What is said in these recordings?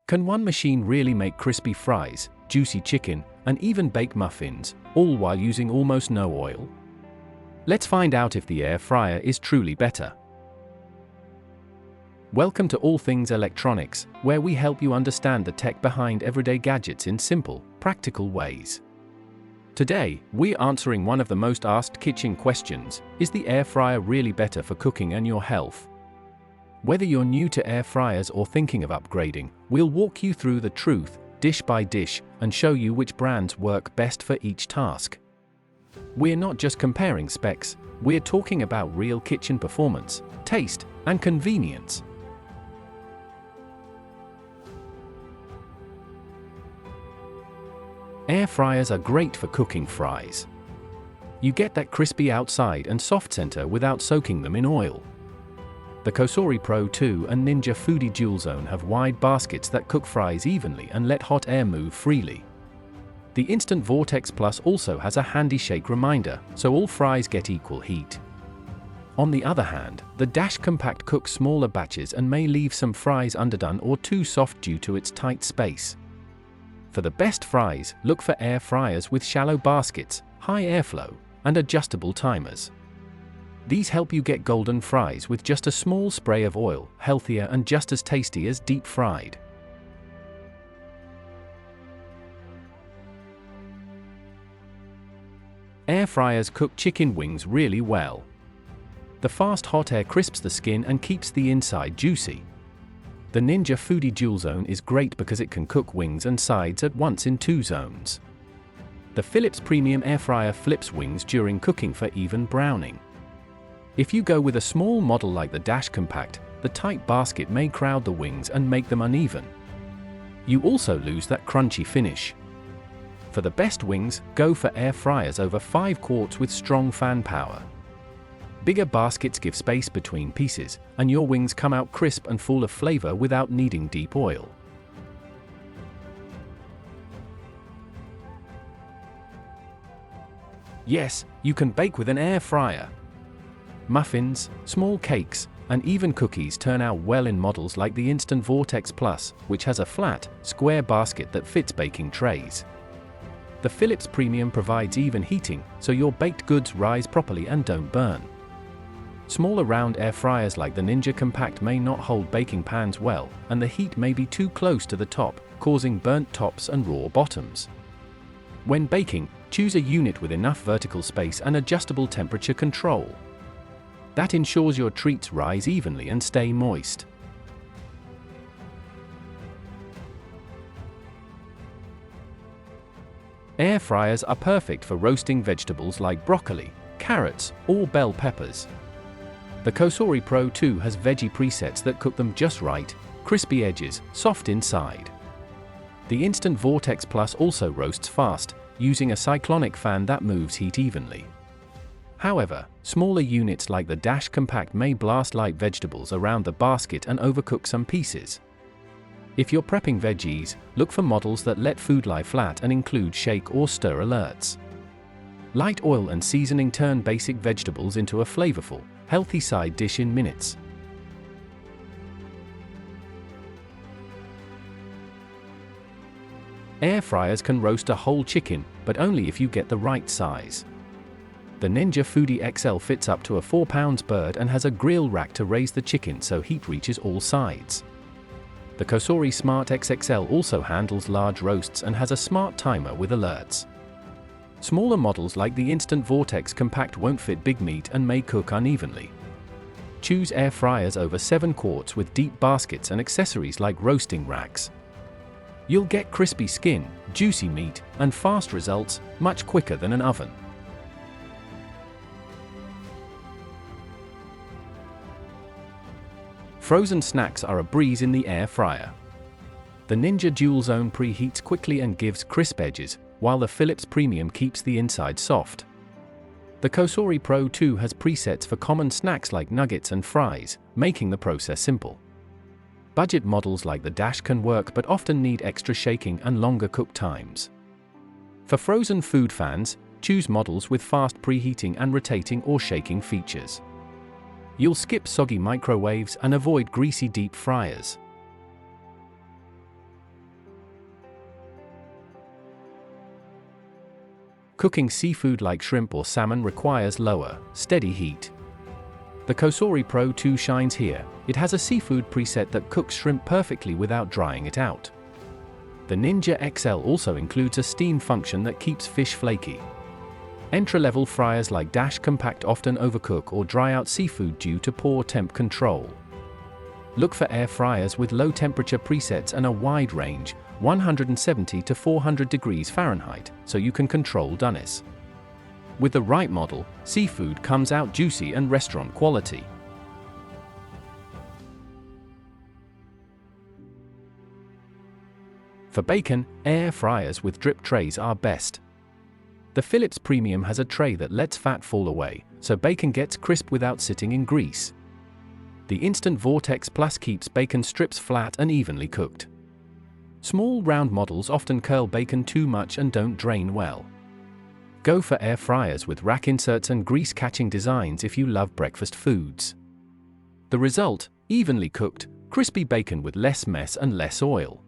Can one machine really make crispy fries, juicy chicken, and even bake muffins, all while using almost no oil? Let's find out if the air fryer is truly better. Welcome to All Things Electronics, where we help you understand the tech behind everyday gadgets in simple, practical ways. Today, we're answering one of the most asked kitchen questions: is the air fryer really better for cooking and your health? Whether you're new to air fryers or thinking of upgrading, we'll walk you through the truth, dish by dish, and show you which brands work best for each task. We're not just comparing specs, we're talking about real kitchen performance, taste, and convenience. Air fryers are great for cooking fries. You get that crispy outside and soft center without soaking them in oil. The Cosori Pro 2 and Ninja Foodi Dual Zone have wide baskets that cook fries evenly and let hot air move freely. The Instant Vortex Plus also has a handy shake reminder, so all fries get equal heat. On the other hand, the Dash Compact cooks smaller batches and may leave some fries underdone or too soft due to its tight space. For the best fries, look for air fryers with shallow baskets, high airflow, and adjustable timers. These help you get golden fries with just a small spray of oil, healthier and just as tasty as deep fried. Air fryers cook chicken wings really well. The fast hot air crisps the skin and keeps the inside juicy. The Ninja Foodi Dual Zone is great because it can cook wings and sides at once in 2 zones. The Philips Premium Air Fryer flips wings during cooking for even browning. If you go with a small model like the Dash Compact, the tight basket may crowd the wings and make them uneven. You also lose that crunchy finish. For the best wings, go for air fryers over 5 quarts with strong fan power. Bigger baskets give space between pieces, and your wings come out crisp and full of flavor without needing deep oil. Yes, you can bake with an air fryer. Muffins, small cakes, and even cookies turn out well in models like the Instant Vortex Plus, which has a flat, square basket that fits baking trays. The Philips Premium provides even heating, so your baked goods rise properly and don't burn. Smaller round air fryers like the Ninja Compact may not hold baking pans well, and the heat may be too close to the top, causing burnt tops and raw bottoms. When baking, choose a unit with enough vertical space and adjustable temperature control. That ensures your treats rise evenly and stay moist. Air fryers are perfect for roasting vegetables like broccoli, carrots, or bell peppers. The Cosori Pro 2 has veggie presets that cook them just right, crispy edges, soft inside. The Instant Vortex Plus also roasts fast, using a cyclonic fan that moves heat evenly. However, smaller units like the Dash Compact may blast light vegetables around the basket and overcook some pieces. If you're prepping veggies, look for models that let food lie flat and include shake or stir alerts. Light oil and seasoning turn basic vegetables into a flavorful, healthy side dish in minutes. Air fryers can roast a whole chicken, but only if you get the right size. The Ninja Foodi XL fits up to a 4-pound bird and has a grill rack to raise the chicken so heat reaches all sides. The Cosori Smart XXL also handles large roasts and has a smart timer with alerts. Smaller models like the Instant Vortex Compact won't fit big meat and may cook unevenly. Choose air fryers over 7 quarts with deep baskets and accessories like roasting racks. You'll get crispy skin, juicy meat, and fast results much quicker than an oven. Frozen snacks are a breeze in the air fryer. The Ninja Dual Zone preheats quickly and gives crisp edges, while the Philips Premium keeps the inside soft. The Cosori Pro 2 has presets for common snacks like nuggets and fries, making the process simple. Budget models like the Dash can work but often need extra shaking and longer cook times. For frozen food fans, choose models with fast preheating and rotating or shaking features. You'll skip soggy microwaves and avoid greasy deep fryers. Cooking seafood like shrimp or salmon requires lower, steady heat. The Cosori Pro 2 shines here. It has a seafood preset that cooks shrimp perfectly without drying it out. The Ninja XL also includes a steam function that keeps fish flaky. Entry-level fryers like Dash Compact often overcook or dry out seafood due to poor temp control. Look for air fryers with low temperature presets and a wide range, 170 to 400 degrees Fahrenheit, so you can control doneness. With the right model, seafood comes out juicy and restaurant quality. For bacon, air fryers with drip trays are best. The Philips Premium has a tray that lets fat fall away, so bacon gets crisp without sitting in grease. The Instant Vortex Plus keeps bacon strips flat and evenly cooked. Small round models often curl bacon too much and don't drain well. Go for air fryers with rack inserts and grease-catching designs if you love breakfast foods. The result: evenly cooked, crispy bacon with less mess and less oil.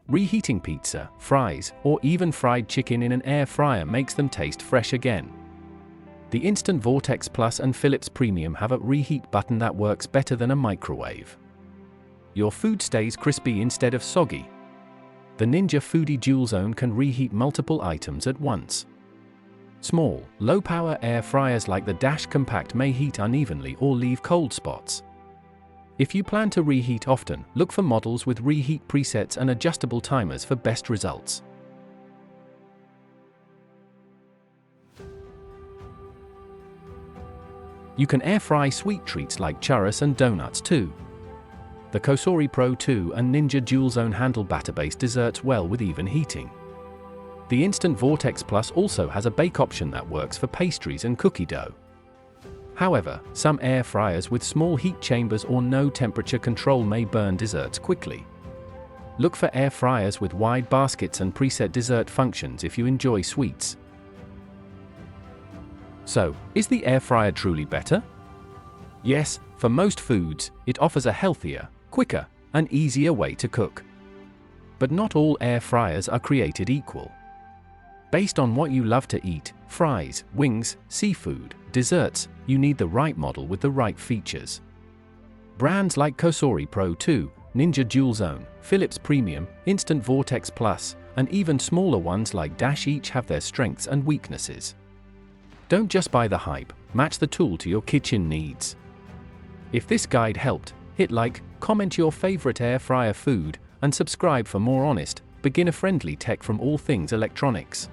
Reheating pizza, fries, or even fried chicken in an air fryer makes them taste fresh again. The Instant Vortex Plus and Philips Premium have a reheat button that works better than a microwave. Your food stays crispy instead of soggy. The Ninja Foodi Dual Zone can reheat multiple items at once. Small, low-power air fryers like the Dash Compact may heat unevenly or leave cold spots. If you plan to reheat often, look for models with reheat presets and adjustable timers for best results. You can air fry sweet treats like churros and donuts too. The Cosori Pro 2 and Ninja Dual Zone handle batter-based desserts well with even heating. The Instant Vortex Plus also has a bake option that works for pastries and cookie dough. However, some air fryers with small heat chambers or no temperature control may burn desserts quickly. Look for air fryers with wide baskets and preset dessert functions if you enjoy sweets. So, is the air fryer truly better? Yes, for most foods, it offers a healthier, quicker, and easier way to cook. But not all air fryers are created equal. Based on what you love to eat, fries, wings, seafood, desserts, you need the right model with the right features. Brands like Cosori Pro 2, Ninja Dual Zone, Philips Premium, Instant Vortex Plus, and even smaller ones like Dash each have their strengths and weaknesses. Don't just buy the hype, match the tool to your kitchen needs. If this guide helped, hit like, comment your favorite air fryer food, and subscribe for more honest, beginner-friendly tech from All Things Electronics.